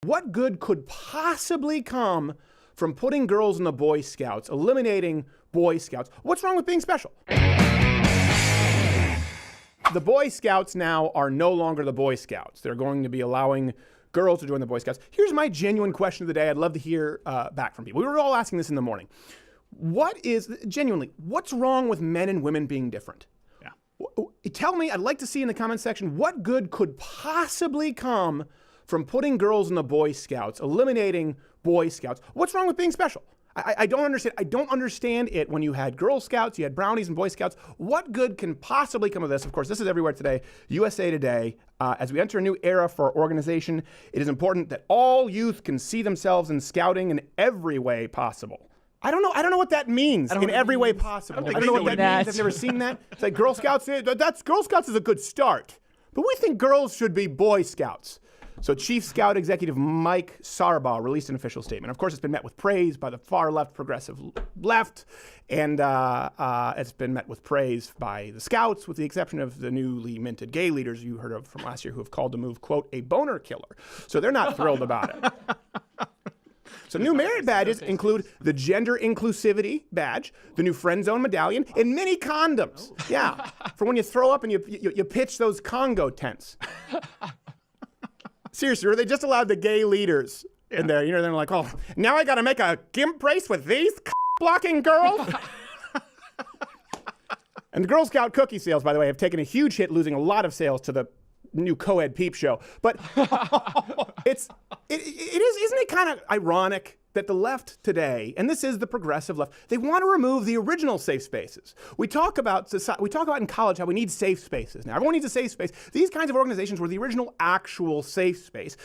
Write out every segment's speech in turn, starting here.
What good could possibly come from putting girls in the Boy Scouts, eliminating Boy Scouts? What's wrong with being special? The Boy Scouts now are no longer the Boy Scouts. They're going to be allowing girls to join the Boy Scouts. Here's my genuine question of the day. I'd love to hear back from people. We were all asking this in the morning. What's wrong with men and women being different? Yeah. Tell me, I'd like to see in the comment section, what good could possibly come from putting girls in the Boy Scouts, eliminating Boy Scouts? What's wrong with being special? I don't understand. I don't understand it when you had Girl Scouts, you had Brownies and Boy Scouts. What good can possibly come of this? Of course, this is everywhere today. USA Today. As we enter a new era for our organization, it is important that all youth can see themselves in scouting in every way possible. I don't know what that means. In every way possible. I don't know what that means. I've never seen that. It's like Girl Scouts. Girl Scouts is a good start, but we think girls should be Boy Scouts. So Chief Scout Executive Mike Sarbaugh released an official statement. Of course, it's been met with praise by the far left, progressive left, and it's been met with praise by the Scouts, with the exception of the newly minted gay leaders you heard of from last year who have called the move, quote, a boner killer. So they're not thrilled about it. So new merit badges include the gender inclusivity badge, the new friend zone medallion, and mini condoms. Yeah, for when you throw up and you pitch those Congo tents. Seriously, were they just allowed the gay leaders in there? You know, they're like, oh, now I got to make a gimp brace with these blocking girls? And the Girl Scout cookie sales, by the way, have taken a huge hit, losing a lot of sales to the new co-ed peep show. But isn't it kind of ironic that the left today, and this is the progressive left, they want to remove the original safe spaces. We talk about in college how we need safe spaces. Now, everyone needs a safe space. These kinds of organizations were the original actual safe space.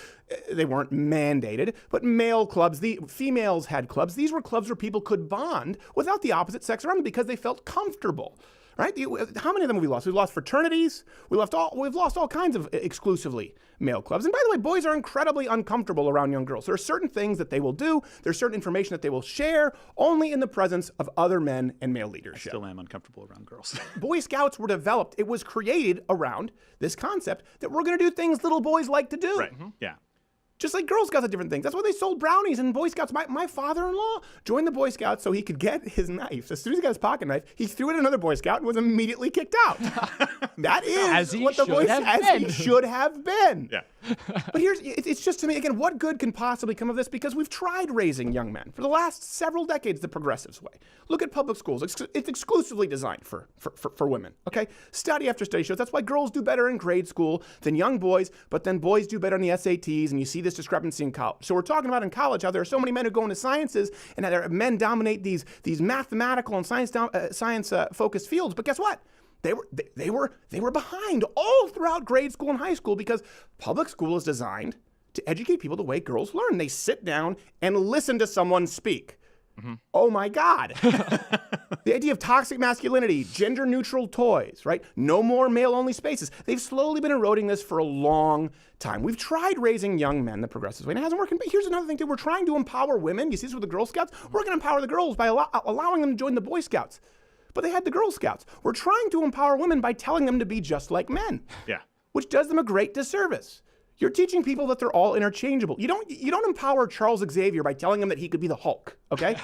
They weren't mandated, but male clubs, the females had clubs. These were clubs where people could bond without the opposite sex around them because they felt comfortable. Right? How many of them have we lost? We've lost fraternities. We've lost all kinds of exclusively male clubs. And by the way, boys are incredibly uncomfortable around young girls. There are certain things that they will do. There's certain information that they will share only in the presence of other men and male leadership. I still am uncomfortable around girls. Boy Scouts were developed. It was created around this concept that we're going to do things little boys like to do. Right. Mm-hmm. Yeah. Just like Girl Scouts had different things. That's why they sold brownies and Boy Scouts. My father-in-law joined the Boy Scouts so he could get his knife. As soon as he got his pocket knife, he threw it at another Boy Scout and was immediately kicked out. That is what the Boy Scouts should have been. Yeah. But it's just to me, again, what good can possibly come of this? Because we've tried raising young men for the last several decades the progressives way. Look at public schools. It's exclusively designed for women, okay? Study after study shows that's why girls do better in grade school than young boys, but then boys do better on the SATs, and you see this discrepancy in college. So we're talking about in college how there are so many men who go into sciences and how men dominate these mathematical and science-focused fields, but guess what? They were behind all throughout grade school and high school because public school is designed to educate people the way girls learn. They sit down and listen to someone speak. Mm-hmm. Oh my God. The idea of toxic masculinity, gender-neutral toys, right? No more male-only spaces. They've slowly been eroding this for a long time. We've tried raising young men the progressive way, and it hasn't worked. But here's another thing, too. We're trying to empower women. You see this with the Girl Scouts? We're going to empower the girls by allowing them to join the Boy Scouts. But they had the Girl Scouts. We're trying to empower women by telling them to be just like men. Yeah. Which does them a great disservice. You're teaching people that they're all interchangeable. You don't empower Charles Xavier by telling him that he could be the Hulk, okay?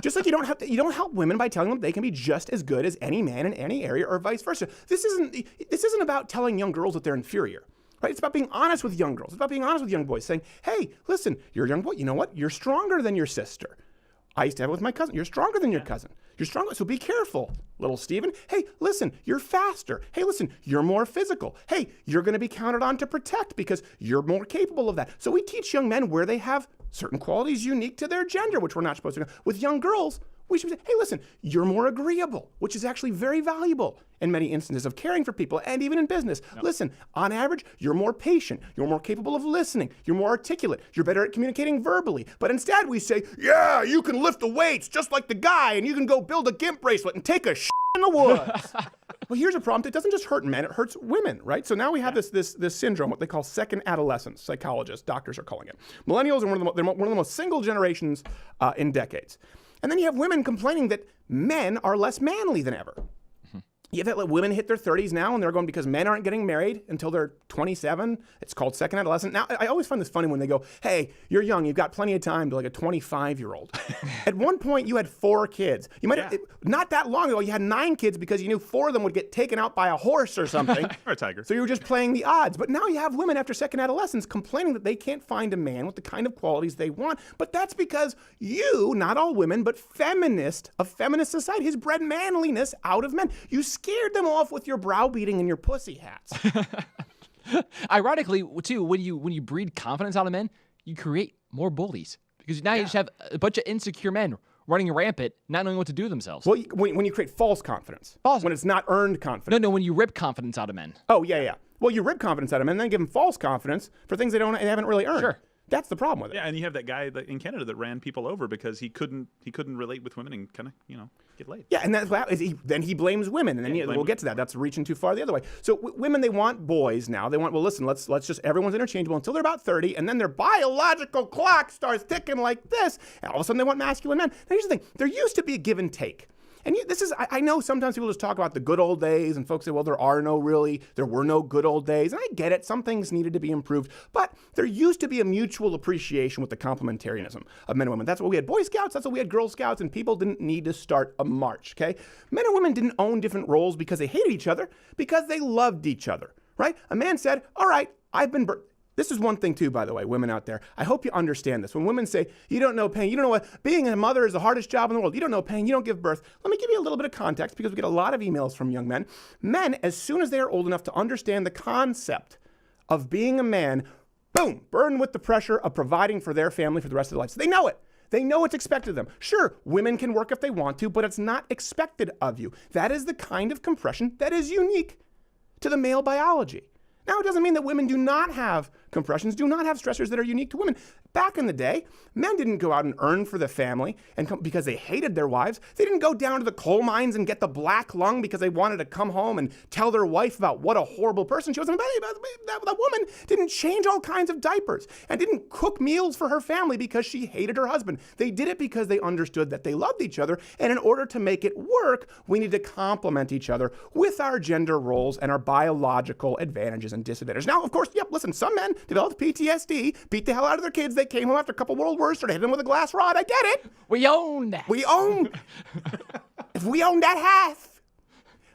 Just like you don't help women by telling them they can be just as good as any man in any area or vice versa. This isn't about telling young girls that they're inferior. Right? It's about being honest with young girls. It's about being honest with young boys, saying, hey, listen, you're a young boy. You know what? You're stronger than your sister. I used to have it with my cousin. You're stronger than your cousin. You're stronger, so be careful, little Steven. Hey, listen, you're faster. Hey, listen, you're more physical. Hey, you're going to be counted on to protect because you're more capable of that. So we teach young men where they have certain qualities unique to their gender, which we're not supposed to know. With young girls, we should say, hey, listen, you're more agreeable, which is actually very valuable in many instances of caring for people and even in business. No. Listen, on average, you're more patient. You're more capable of listening. You're more articulate. You're better at communicating verbally. But instead we say, yeah, you can lift the weights just like the guy and you can go build a gimp bracelet and take a shit in the woods. Well, here's a problem. It doesn't just hurt men, it hurts women, right? So now we have this syndrome, what they call second adolescence. Psychologists, doctors are calling it. Millennials are one of the most single generations in decades. And then you have women complaining that men are less manly than ever. Mm-hmm. You have that women hit their 30s now, and they're going because men aren't getting married until they're 27. It's called second adolescent. Now, I always find this funny when they go, hey, you're young, you've got plenty of time to like a 25-year-old. At one point, you had 4 kids. You might have, not that long ago, you had 9 kids because you knew 4 of them would get taken out by a horse or something. Or a tiger. So you were just playing the odds. But now you have women after second adolescence complaining that they can't find a man with the kind of qualities they want. But that's because you, not all women, but a feminist society has bred manliness out of men. You scared them off with your browbeating and your pussy hats. Ironically, too, when you breed confidence out of men, you create more bullies because now you just have a bunch of insecure men running rampant, not knowing what to do with themselves. Well, when you create false confidence, when it's not earned confidence. No, when you rip confidence out of men. Oh, yeah. Well, you rip confidence out of men and then give them false confidence for things they haven't really earned. Sure. That's the problem with it. Yeah, and you have that guy in Canada that ran people over because he couldn't relate with women and kind of, get laid. Yeah, and that's then he blames women, and then we'll get to that. That's reaching too far the other way. So women, they want boys now. They want, well, listen, let's just, everyone's interchangeable until they're about 30, and then their biological clock starts ticking like this, and all of a sudden they want masculine men. Now, here's the thing. There used to be a give and take. And I know sometimes people just talk about the good old days, and folks say, well, there were no good old days. And I get it. Some things needed to be improved. But there used to be a mutual appreciation with the complementarianism of men and women. That's what we had Boy Scouts. That's what we had Girl Scouts. And people didn't need to start a march, okay? Men and women didn't own different roles because they hated each other, because they loved each other, right? A man said, all right, This is one thing too, by the way, women out there. I hope you understand this. When women say, you don't know pain, you don't know what, being a mother is the hardest job in the world. You don't know pain, you don't give birth. Let me give you a little bit of context because we get a lot of emails from young men. Men, as soon as they are old enough to understand the concept of being a man, boom, burdened with the pressure of providing for their family for the rest of their life. So they know it. They know it's expected of them. Sure, women can work if they want to, but it's not expected of you. That is the kind of compression that is unique to the male biology. Now, it doesn't mean that women do not have compressions, do not have stressors that are unique to women. Back in the day, men didn't go out and earn for the family because they hated their wives. They didn't go down to the coal mines and get the black lung because they wanted to come home and tell their wife about what a horrible person she was. And that woman didn't change all kinds of diapers and didn't cook meals for her family because she hated her husband. They did it because they understood that they loved each other. And in order to make it work, we need to complement each other with our gender roles and our biological advantages and disadvantages. Now, of course, listen, some men developed PTSD, beat the hell out of their kids. They came home after a couple world wars, started hitting them with a glass rod. I get it. We own that. If we own that half.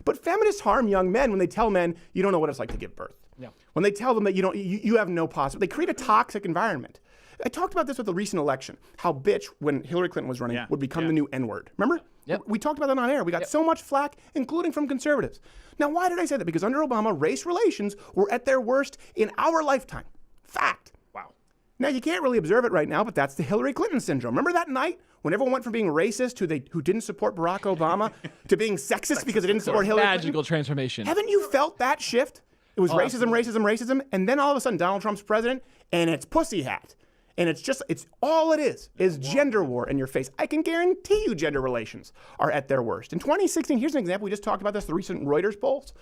But feminists harm young men when they tell men, you don't know what it's like to give birth. Yeah. When they tell them that you have no possibility. They create a toxic environment. I talked about this with the recent election, how bitch, when Hillary Clinton was running, would become the new N-word. Remember? Yep. We talked about that on air. We got so much flack, including from conservatives. Now, why did I say that? Because under Obama, race relations were at their worst in our lifetime. Fact. Wow. Now, you can't really observe it right now, but that's the Hillary Clinton syndrome. Remember that night when everyone went from being racist, who didn't support Barack Obama, to being sexist because they didn't support Hillary Clinton? Magical transformation. Haven't you felt that shift? It was racism, and then all of a sudden Donald Trump's president, and it's pussy hat. And it's all it is gender war in your face. I can guarantee you gender relations are at their worst. In 2016, here's an example. We just talked about this, the recent Reuters polls.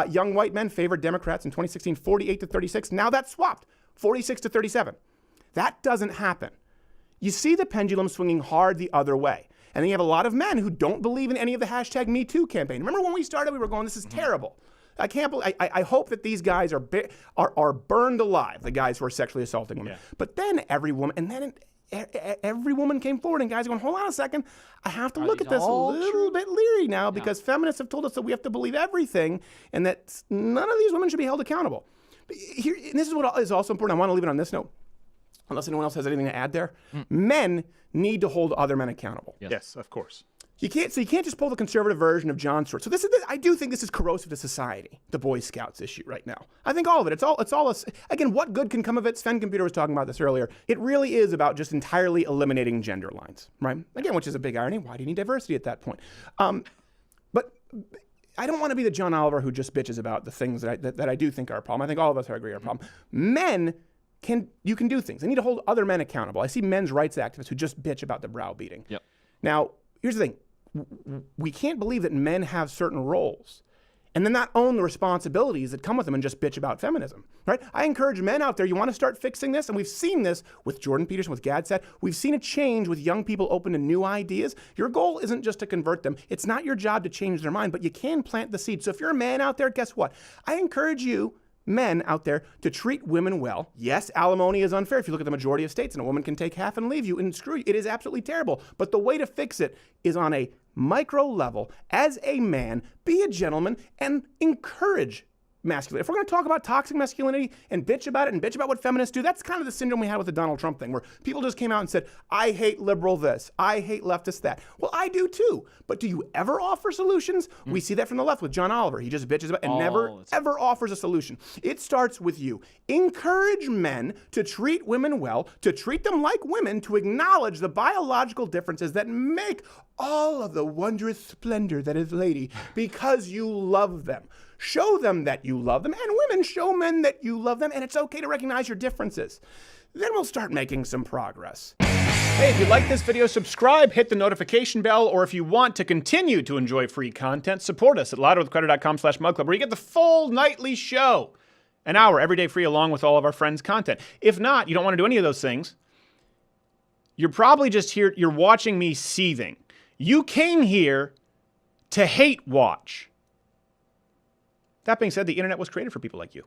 Young white men favored Democrats in 2016, 48-36. Now that's swapped, 46-37. That doesn't happen. You see the pendulum swinging hard the other way. And then you have a lot of men who don't believe in any of the hashtag #MeToo campaign. Remember when we started, we were going, this is terrible. I can't believe. I hope that these guys are burned alive. The guys who are sexually assaulting women. Yeah. But then every woman came forward, and guys are going, hold on a second. I have to look at this a little bit leery now because feminists have told us that we have to believe everything, and that none of these women should be held accountable. But here, and this is what is also important. I want to leave it on this note, unless anyone else has anything to add there. Men need to hold other men accountable. Yes, of course. You can't just pull the conservative version of John Stewart. So I do think this is corrosive to society, the Boy Scouts issue right now. I think all of it. It's all again, what good can come of it? Sven Computer was talking about this earlier. It really is about just entirely eliminating gender lines, right? Again, which is a big irony. Why do you need diversity at that point? But I don't want to be the John Oliver who just bitches about the things that I do think are a problem. I think all of us agree are a problem. Men you can do things. They need to hold other men accountable. I see men's rights activists who just bitch about the browbeating. Yep. Now, here's the thing. We can't believe that men have certain roles and then not own the responsibilities that come with them and just bitch about feminism, right? I encourage men out there, you want to start fixing this, and we've seen this with Jordan Peterson, with Gad said, we've seen a change with young people open to new ideas. Your goal isn't just to convert them. It's not your job to change their mind, but you can plant the seed. So if you're a man out there, guess what? I encourage you, men out there, to treat women well. Yes, alimony is unfair. If you look at the majority of states, and a woman can take half and leave you and screw you, it is absolutely terrible. But the way to fix it is on a micro level. As a man, be a gentleman and encourage masculinity. If we're going to talk about toxic masculinity and bitch about it and bitch about what feminists do, that's kind of the syndrome we had with the Donald Trump thing, where people just came out and said, I hate liberal this, I hate leftist that. Well, I do too. But do you ever offer solutions? We see that from the left with John Oliver. He just bitches about and never, ever offers a solution. It starts with you. Encourage men to treat women well, to treat them like women, to acknowledge the biological differences that make all of the wondrous splendor that is lady because you love them. Show them that you love them, and women, show men that you love them, and it's okay to recognize your differences. Then we'll start making some progress. Hey, if you like this video, subscribe, hit the notification bell, or if you want to continue to enjoy free content, support us at louderwithcrowder.com/mugclub, where you get the full nightly show. An hour every day free along with all of our friends' content. If not, you don't want to do any of those things, you're probably just here, you're watching me seething. You came here to hate watch. That being said, the internet was created for people like you.